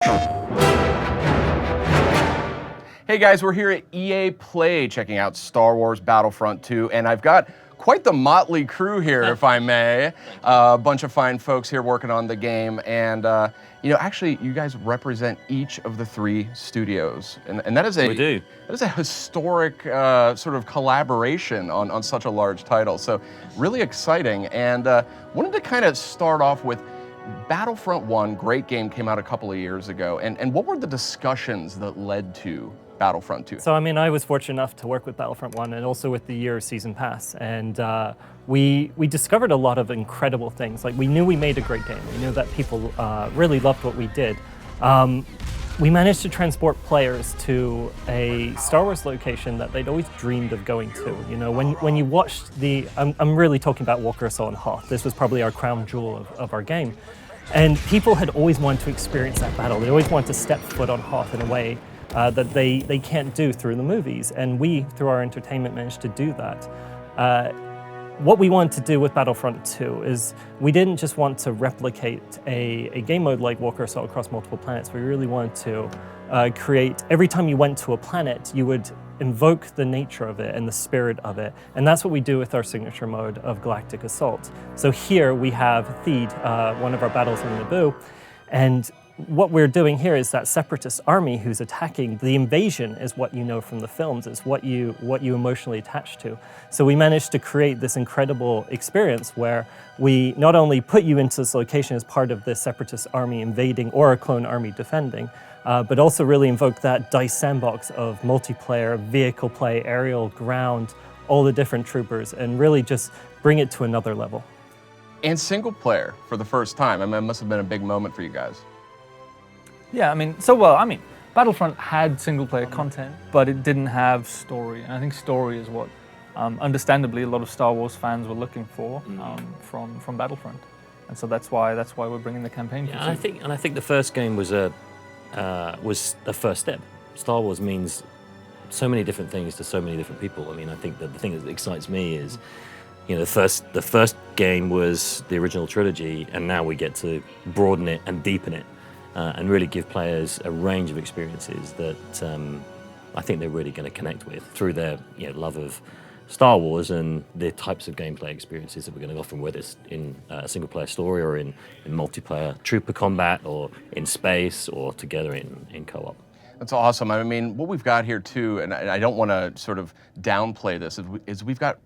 Hey guys, we're here at EA Play checking out Star Wars Battlefront II, and I've got quite the motley crew here, if I may. A bunch of fine folks here working on the game, and actually, you guys represent each of the three studios, and that is We do. That is a historic sort of collaboration on such a large title. So really exciting, and wanted to kind of start off with Battlefront 1, great game, came out a couple of years ago, and what were the discussions that led to Battlefront 2? So, I was fortunate enough to work with Battlefront 1 and also with the year Season Pass, and we discovered a lot of incredible things. Like, we knew we made a great game. We knew that people really loved what we did. We managed to transport players to a Star Wars location that they'd always dreamed of going to. You know, when you watched I'm really talking about Walker Assault and Hoth. This was probably our crown jewel of our game. And people had always wanted to experience that battle. They always wanted to step foot on Hoth in a way that they can't do through the movies. And we, through our entertainment, managed to do that. What we wanted to do with Battlefront 2 is we didn't just want to replicate a game mode like Walker Assault across multiple planets. We really wanted to create, every time you went to a planet, you would invoke the nature of it and the spirit of it. And that's what we do with our signature mode of Galactic Assault. So here we have Theed, one of our battles in Naboo, and what we're doing here is that separatist army who's attacking. The invasion is what you know from the films. It's what you emotionally attach to. So we managed to create this incredible experience where we not only put you into this location as part of this separatist army invading or a clone army defending, but also really invoke that DICE sandbox of multiplayer, vehicle play, aerial, ground, all the different troopers, and really just bring it to another level. And single player for the first time. I mean, it must have been a big moment for you guys. Yeah, Battlefront had single-player content, but it didn't have story. And I think story is what, understandably, a lot of Star Wars fans were looking for from Battlefront, and so that's why we're bringing the campaign. Yeah, I think the first game was a first step. Star Wars means so many different things to so many different people. I mean, I think that the thing that excites me is, the first game was the original trilogy, and now we get to broaden it and deepen it. And really give players a range of experiences that I think they're really going to connect with through their love of Star Wars and the types of gameplay experiences that we're going to offer, whether it's in a single-player story or in multiplayer trooper combat or in space or together in co-op. That's awesome. I mean, what we've got here too, and I don't want to sort of downplay this, is we've got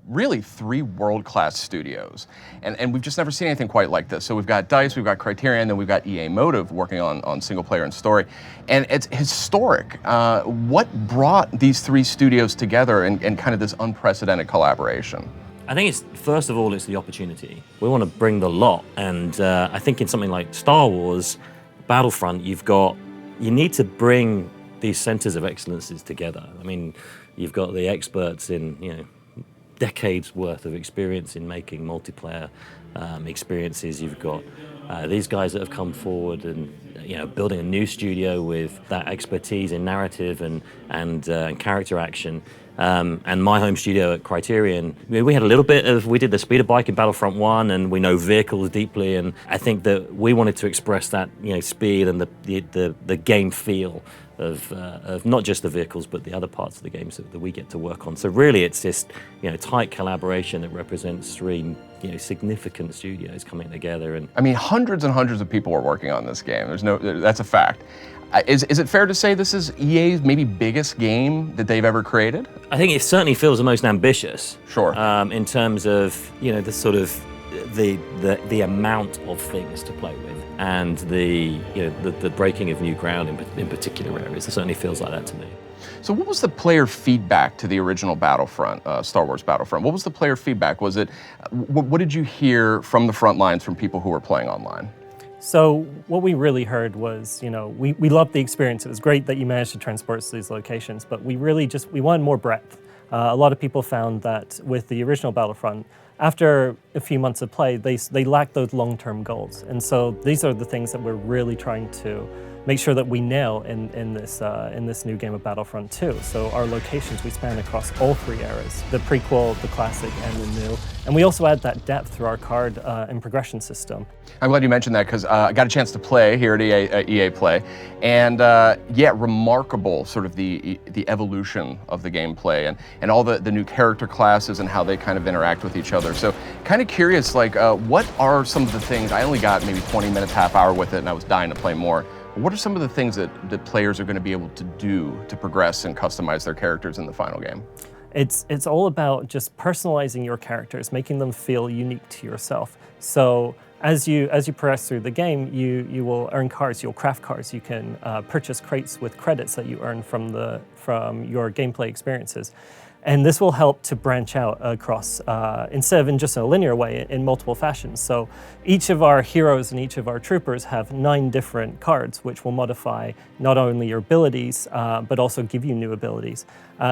really three world-class studios, and we've just never seen anything quite like this. So we've got DICE, we've got Criterion, then we've got EA Motive working on single-player and story, and it's historic. What brought these three studios together and kind of this unprecedented collaboration? I think first of all, it's the opportunity. We want to bring the lot, and I think in something like Star Wars Battlefront, you need to bring these centers of excellences together. I mean, you've got the experts in, decades worth of experience in making multiplayer experiences. You've got these guys that have come forward and, building a new studio with that expertise in narrative and character action. And my home studio at Criterion, we had a little bit we did the speeder bike in Battlefront 1, and we know vehicles deeply, and I think that we wanted to express that, speed and the game feel of not just the vehicles, but the other parts of the games that we get to work on. So really it's this, tight collaboration that represents three, significant studios coming together. And I mean, hundreds and hundreds of people are working on this game. That's a fact. Is it fair to say this is EA's maybe biggest game that they've ever created? I think it certainly feels the most ambitious. Sure. In terms of the sort of the amount of things to play with, and the breaking of new ground in particular areas. It certainly feels like that to me. So what was the player feedback to the original Battlefront, Star Wars Battlefront? What was the player feedback? Was it what did you hear from the front lines from people who were playing online? So what we really heard was, we loved the experience. It was great that you managed to transport us to these locations, but we wanted more breadth. A lot of people found that with the original Battlefront, after a few months of play, they lacked those long-term goals. And so these are the things that we're really trying to make sure that we nail in this new game of Battlefront II. So our locations, we span across all three eras, the prequel, the classic, and the new. And we also add that depth through our card and progression system. I'm glad you mentioned that because I got a chance to play here at EA Play, and yeah, remarkable sort of the evolution of the gameplay and all the new character classes and how they kind of interact with each other. So kind of curious, like what are some of the things, I only got maybe 20 minutes, half hour with it, and I was dying to play more. What are some of the things that players are going to be able to do to progress and customize their characters in the final game? It's all about just personalizing your characters, making them feel unique to yourself. So as you progress through the game, you will earn cards, you'll craft cards, you can purchase crates with credits that you earn from your gameplay experiences. And this will help to branch out across, instead of in just a linear way, in multiple fashions. So each of our heroes and each of our troopers have 9 different cards, which will modify not only your abilities, but also give you new abilities.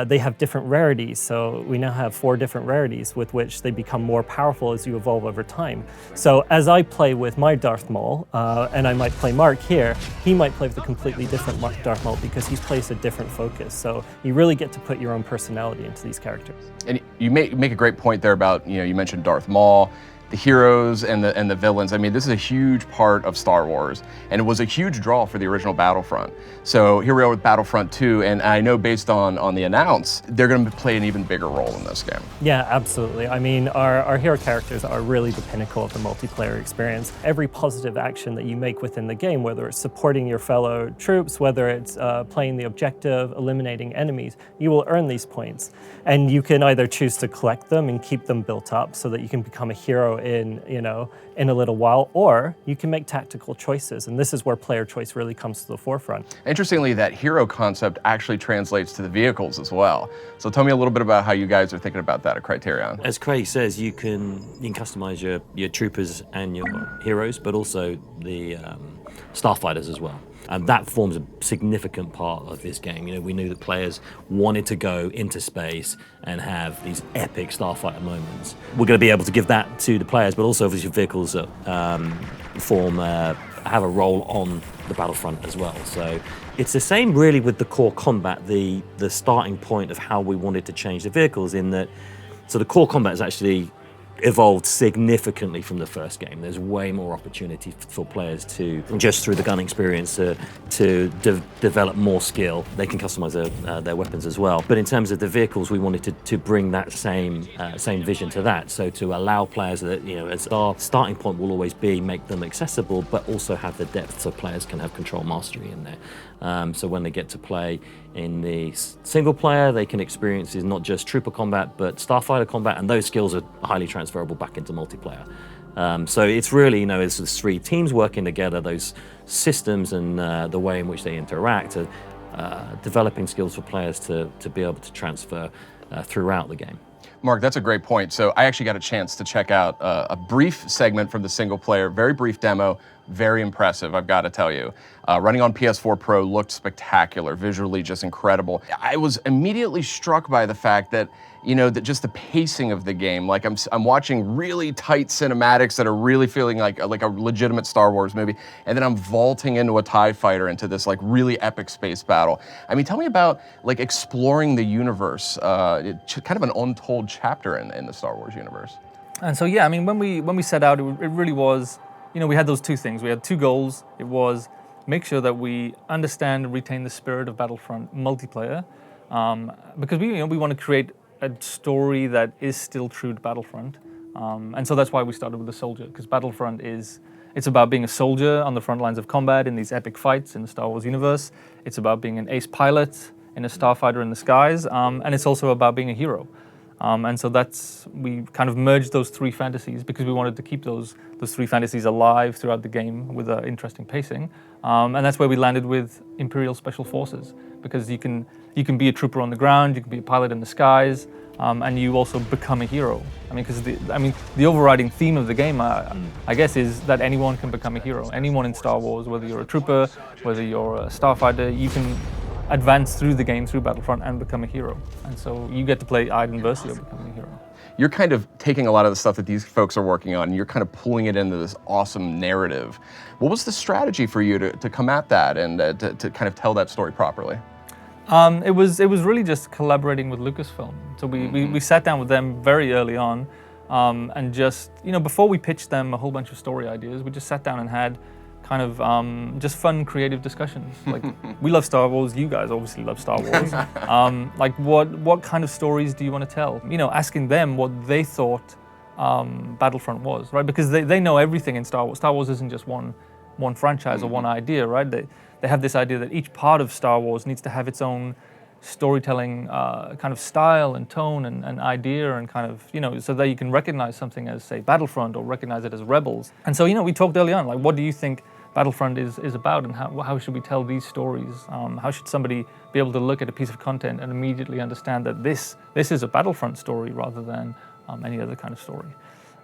They have different rarities, so we now have 4 different rarities with which they become more powerful as you evolve over time. So as I play with my Darth Maul, and I might play Mark here, he might play with a completely different Darth Maul because he's placed a different focus. So you really get to put your own personality into these characters. And you make a great point there about, you mentioned Darth Maul, the heroes and the villains. I mean, this is a huge part of Star Wars, and it was a huge draw for the original Battlefront. So here we are with Battlefront 2, and I know based on the announce, they're going to play an even bigger role in this game. Yeah, absolutely. I mean, our hero characters are really the pinnacle of the multiplayer experience. Every positive action that you make within the game, whether it's supporting your fellow troops, whether it's playing the objective, eliminating enemies, you will earn these points. And you can either choose to collect them and keep them built up so that you can become a hero in a little while, or you can make tactical choices, and this is where player choice really comes to the forefront. Interestingly, that hero concept actually translates to the vehicles as well. So tell me a little bit about how you guys are thinking about that at Criterion. As Craig says, you can customize your troopers and your heroes, but also the starfighters as well. And that forms a significant part of this game. We knew that players wanted to go into space and have these epic starfighter moments. We're going to be able to give that to the players, but also obviously vehicles that have a role on the battlefront as well. So it's the same really with the core combat, the starting point of how we wanted to change the vehicles in that. So the core combat is actually evolved significantly from the first game. There's way more opportunity for players to, just through the gun experience, to develop more skill. They can customize their weapons as well. But in terms of the vehicles, we wanted to bring that same vision to that. So to allow players that, as our starting point will always be make them accessible, but also have the depth so players can have control mastery in there. So when they get to play in the single player, they can experience not just trooper combat, but starfighter combat, and those skills are highly transferable back into multiplayer. So it's really, it's the 3 teams working together, those systems and the way in which they interact, developing skills for players to be able to transfer throughout the game. Mark, that's a great point. So I actually got a chance to check out a brief segment from the single player, very brief demo, very impressive, I've got to tell you. Running on PS4 Pro looked spectacular, visually just incredible. I was immediately struck by the fact that, that just the pacing of the game, like I'm watching really tight cinematics that are really feeling like a legitimate Star Wars movie, and then I'm vaulting into a TIE fighter into this really epic space battle. I mean, tell me about exploring the universe, kind of an untold chapter in the Star Wars universe. And so, yeah, I mean, when we set out, it really was, we had those 2 things. We had 2 goals. It was make sure that we understand and retain the spirit of Battlefront multiplayer, because we want to create a story that is still true to Battlefront. And so that's why we started with the soldier, because Battlefront it's about being a soldier on the front lines of combat in these epic fights in the Star Wars universe. It's about being an ace pilot in a starfighter in the skies, and it's also about being a hero. And so we kind of merged those 3 fantasies because we wanted to keep those 3 fantasies alive throughout the game with interesting pacing. And that's where we landed with Imperial Special Forces, because you can be a trooper on the ground, you can be a pilot in the skies, and you also become a hero. I mean, because the overriding theme of the game, I guess, is that anyone can become a hero. Anyone in Star Wars, whether you're a trooper, whether you're a starfighter, you can advance through the game, through Battlefront, and become a hero. And so you get to play Iden Versio becoming a hero. you're kind of taking a lot of the stuff that these folks are working on, and you're kind of pulling it into this awesome narrative. What was the strategy for you to come at that and to kind of tell that story properly? It was really just collaborating with Lucasfilm. So we sat down with them very early on, and just, before we pitched them a whole bunch of story ideas, we just sat down and had kind of just fun, creative discussions. Like, we love Star Wars. You guys obviously love Star Wars. Like, what kind of stories do you want to tell? Asking them what they thought Battlefront was, right? Because they know everything in Star Wars. Star Wars isn't just one franchise or one idea, right? They have this idea that each part of Star Wars needs to have its own storytelling kind of style and tone and idea, and kind of, so that you can recognize something as, say, Battlefront, or recognize it as Rebels. And so, we talked early on, like, what do you think Battlefront is about, and how should we tell these stories? How should somebody be able to look at a piece of content and immediately understand that this is a Battlefront story rather than any other kind of story?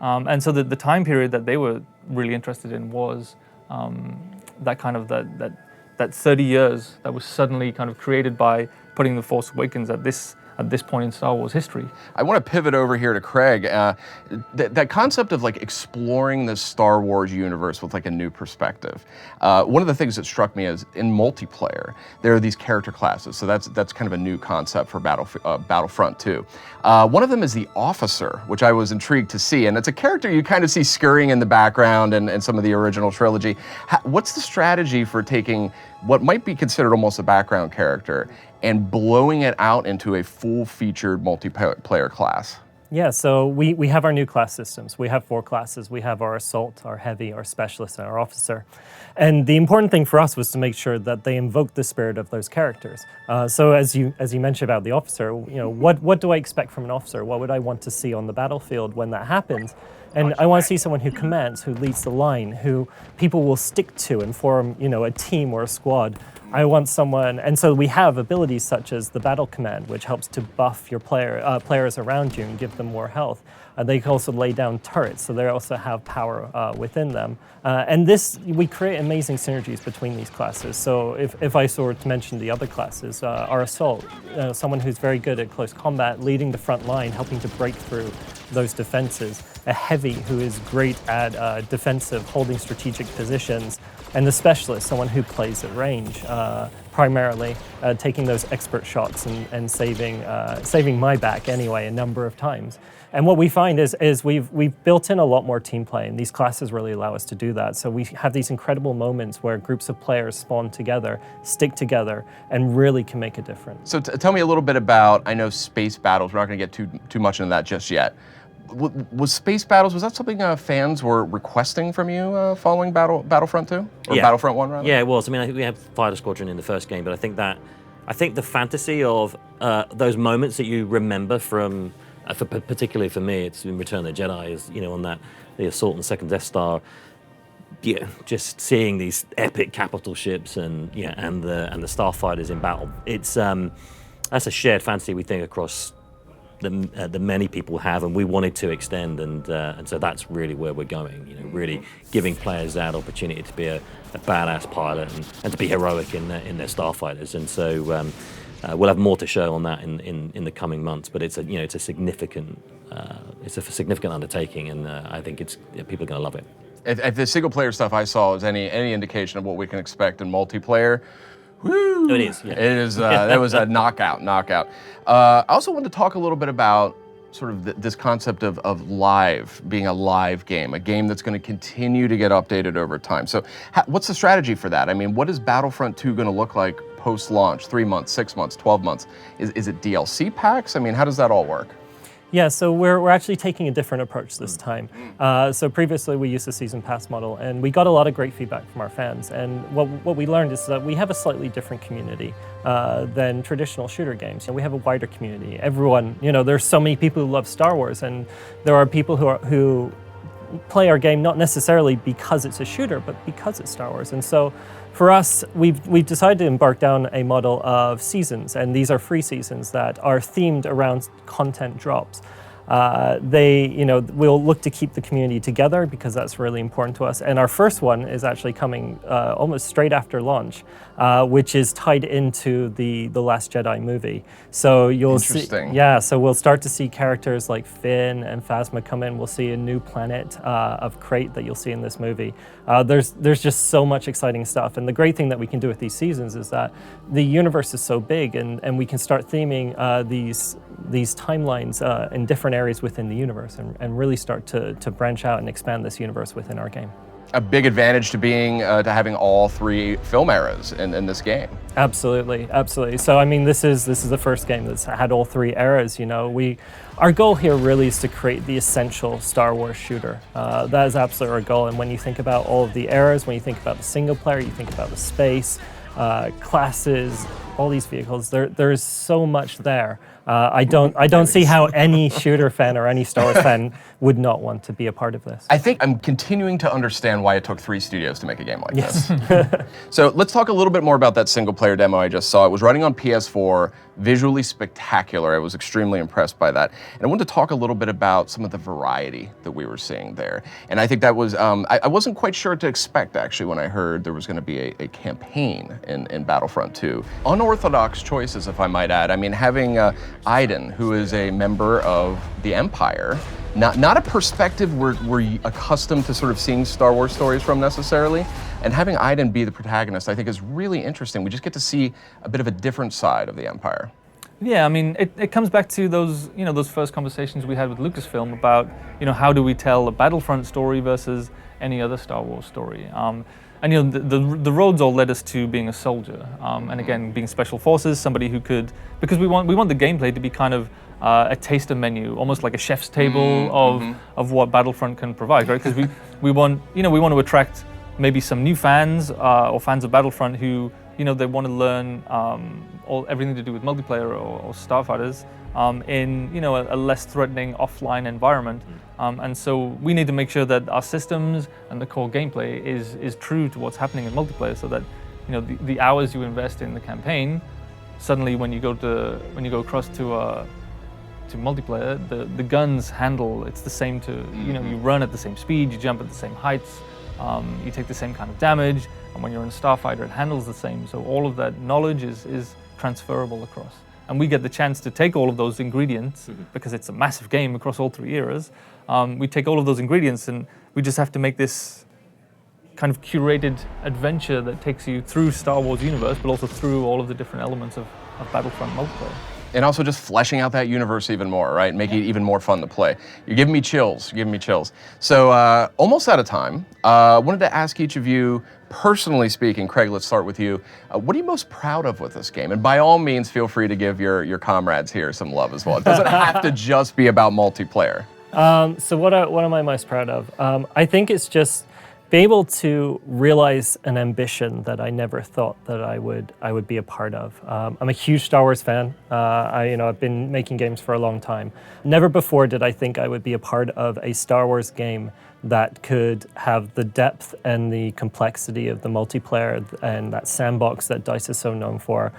And so the time period that they were really interested in was that kind of that 30 years that was suddenly kind of created by putting The Force Awakens at this point in Star Wars history. I want to pivot over here to Craig. That concept of like exploring the Star Wars universe with like a new perspective. One of the things that struck me is in multiplayer, there are these character classes. So that's kind of a new concept for Battlefront II. One of them is the Officer, which I was intrigued to see. And it's a character you kind of see scurrying in the background in some of the original trilogy. What's the strategy for taking what might be considered almost a background character and blowing it out into a full-featured multiplayer class? Yeah, so we have our new class systems. We have 4 classes. We have our Assault, our Heavy, our Specialist, and our Officer. And the important thing for us was to make sure that they invoke the spirit of those characters. So as you mentioned about the Officer, what do I expect from an Officer? What would I want to see on the battlefield when that happens? And I want to see someone who commands, who leads the line, who people will stick to and form, a team or a squad. I want someone, and so we have abilities such as the Battle Command, which helps to buff your players around you and give them more health. They can also lay down turrets, so they also have power within them. And we create amazing synergies between these classes. So if I were to mention the other classes, our Assault, someone who's very good at close combat, leading the front line, helping to break through those defenses. A Heavy, who is great at defensive, holding strategic positions. And the Specialist, someone who plays at range, primarily taking those expert shots and saving my back anyway a number of times. And what we find is we've built in a lot more team play, and these classes really allow us to do that. So we have these incredible moments where groups of players spawn together, stick together, and really can make a difference. So tell me a little bit about, I know space battles, we're not going to get too much into that just yet. Was space battles, was that something fans were requesting from you following Battlefront 2? Or Battlefront 1, rather? Yeah, it was. I mean, I think we had Fighter Squadron in the first game, but I think the fantasy of those moments that you remember from, particularly for me, it's in Return of the Jedi, is, on the Assault and Second Death Star, just seeing these epic capital ships and the starfighters in battle. It's that's a shared fantasy we think across the many people have, and we wanted to extend, and so that's really where we're going. Really giving players that opportunity to be a badass pilot and to be heroic in their starfighters. And so we'll have more to show on that in the coming months. But it's a significant undertaking, and I think people are going to love it. If the single player stuff I saw is any indication of what we can expect in multiplayer, woo! It is. Yeah. It is. That was a knockout. I also wanted to talk a little bit about sort of this concept of live, being a live game, a game that's going to continue to get updated over time. So what's the strategy for that? I mean, what is Battlefront 2 going to look like post-launch, 3 months, 6 months, 12 months? Is it DLC packs? I mean, how does that all work? Yeah, so we're actually taking a different approach this time. So previously we used the season pass model, and we got a lot of great feedback from our fans. And what we learned is that we have a slightly different community than traditional shooter games. We have a wider community. Everyone, there's so many people who love Star Wars, and there are people who play our game not necessarily because it's a shooter, but because it's Star Wars. And so for us, we've decided to embark down a model of seasons, and these are free seasons that are themed around content drops. We'll look to keep the community together because that's really important to us. And our first one is actually coming almost straight after launch, which is tied into the Last Jedi movie. So you'll see, so we'll start to see characters like Finn and Phasma come in. We'll see a new planet of Crate that you'll see in this movie. There's just so much exciting stuff. And the great thing that we can do with these seasons is that the universe is so big, and we can start theming these timelines in different areas within the universe, and really start to branch out and expand this universe within our game. A big advantage to being to having all 3 film eras in this game. Absolutely. So I mean, this is the first game that's had all 3 eras. Our goal here really is to create the essential Star Wars shooter. That is absolutely our goal. And when you think about all of the eras, when you think about the single player, you think about the space, classes, all these vehicles. There is so much there. I don't see how any shooter fan or any Star Wars fan would not want to be a part of this. I think I'm continuing to understand why it took 3 studios to make a game like this. So let's talk a little bit more about that single player demo I just saw. It was running on PS4, visually spectacular. I was extremely impressed by that. And I wanted to talk a little bit about some of the variety that we were seeing there. And I think that was, I wasn't quite sure what to expect actually when I heard there was going to be a campaign in Battlefront 2. Unorthodox choices, if I might add. I mean, having Iden, who is a member of the Empire, not a perspective we're accustomed to sort of seeing Star Wars stories from necessarily, and having Iden be the protagonist I think is really interesting. We just get to see a bit of a different side of the Empire. Yeah, I mean, it comes back to those first conversations we had with Lucasfilm about, how do we tell a Battlefront story versus any other Star Wars story. And the roads all led us to being a soldier, and again being special forces, somebody who could, because we want the gameplay to be kind of a taster menu, almost like a chef's table of what Battlefront can provide, right? Because we want to attract maybe some new fans or fans of Battlefront who they want to learn everything to do with multiplayer or starfighters in a less threatening offline environment. And so we need to make sure that our systems and the core gameplay is true to what's happening in multiplayer, so that the hours you invest in the campaign, suddenly when you go across to multiplayer, the guns handle, it's the same to you run at the same speed, you jump at the same heights, you take the same kind of damage, and when you're in a starfighter it handles the same. So all of that knowledge is transferable across. And we get the chance to take all of those ingredients, because it's a massive game across all 3 eras. We take all of those ingredients and we just have to make this kind of curated adventure that takes you through Star Wars universe, but also through all of the different elements of Battlefront multiplayer. And also just fleshing out that universe even more, right? Making it even more fun to play. You're giving me chills. So almost out of time. Wanted to ask each of you, personally speaking, Craig, let's start with you. What are you most proud of with this game? And by all means, feel free to give your comrades here some love as well. It doesn't have to just be about multiplayer. So what am I most proud of? I think it's just be able to realize an ambition that I never thought that I would be a part of. I'm a huge Star Wars fan. I've been making games for a long time. Never before did I think I would be a part of a Star Wars game that could have the depth and the complexity of the multiplayer and that sandbox that DICE is so known for.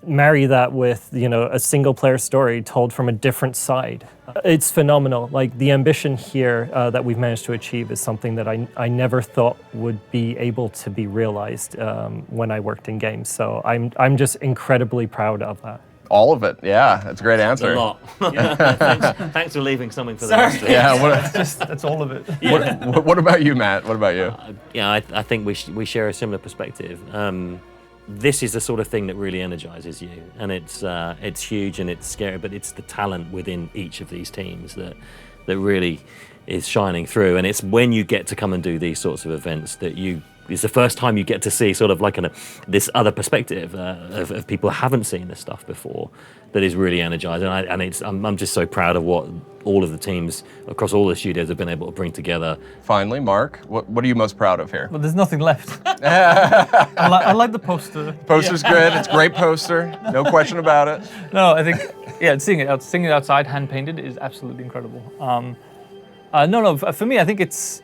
Marry that with a single player story told from a different side. It's phenomenal. Like, the ambition here that we've managed to achieve is something that I never thought would be able to be realized when I worked in games. So I'm just incredibly proud of that. All of it, yeah. That's a great answer. A lot. Thanks for leaving something for the rest of it. Yeah, That's all of it. What about you, Matt? What about you? I think we share a similar perspective. This is the sort of thing that really energizes you, and it's huge and it's scary, but it's the talent within each of these teams that really is shining through. And it's when you get to come and do these sorts of events that it's the first time you get to see sort of like this other perspective of people who haven't seen this stuff before, that is really energizing. I'm just so proud of what all of the teams across all the studios have been able to bring together. Finally, Mark, what are you most proud of here? Well, there's nothing left. I like the poster. Poster's good. It's a great poster. No question about it. No, I think seeing it outside, hand painted, is absolutely incredible. For me, I think it's.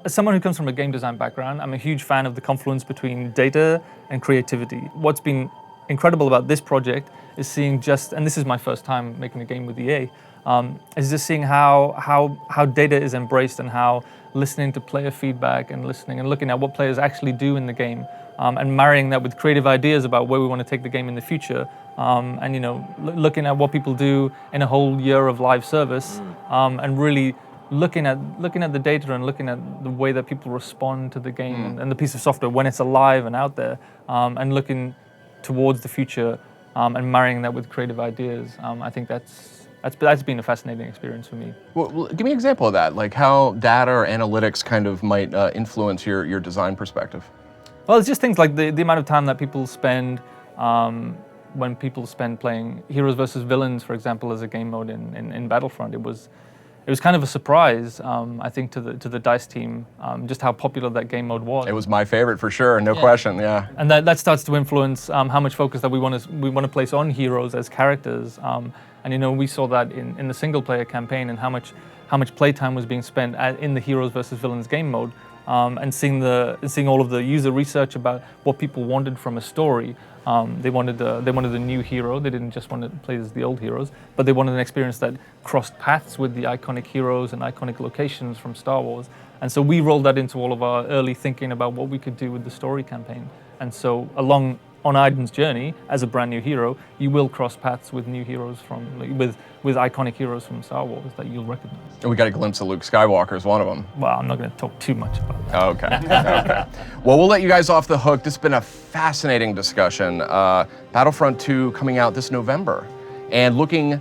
As someone who comes from a game design background, I'm a huge fan of the confluence between data and creativity. What's been incredible about this project is seeing and this is my first time making a game with EA, is just seeing how data is embraced and how listening to player feedback and listening and looking at what players actually do in the game, and marrying that with creative ideas about where we want to take the game in the future, and looking at what people do in a whole year of live service, and really looking at the data and looking at the way that people respond to the game and the piece of software when it's alive and out there, and looking towards the future, and marrying that with creative ideas. I think that's been a fascinating experience for me. Well, give me an example of that, like how data or analytics kind of might influence your design perspective. Well, it's just things like the amount of time that people spend when people spend playing heroes versus villains, for example, as a game mode in Battlefront. It was kind of a surprise, I think, to the DICE team, just how popular that game mode was. It was my favorite for sure, no question. Yeah. And that starts to influence how much focus that we want to place on heroes as characters. And we saw that in the single player campaign and how much playtime was being spent in the heroes versus villains game mode, and seeing all of the user research about what people wanted from a story. They wanted a new hero. They didn't just want to play as the old heroes, but they wanted an experience that crossed paths with the iconic heroes and iconic locations from Star Wars. And so we rolled that into all of our early thinking about what we could do with the story campaign. And so on Aiden's journey as a brand new hero, you will cross paths with new heroes with iconic heroes from Star Wars that you'll recognize. And we got a glimpse of Luke Skywalker as one of them. Well, I'm not going to talk too much about that. Okay. Okay. Well, we'll let you guys off the hook. This has been a fascinating discussion. Battlefront II coming out this November and looking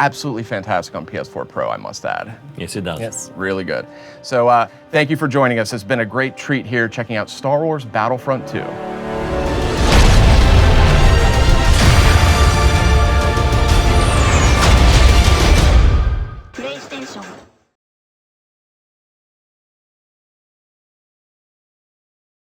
absolutely fantastic on PS4 Pro, I must add. Yes, it does. Yes. Really good. So thank you for joining us. It's been a great treat here checking out Star Wars Battlefront II.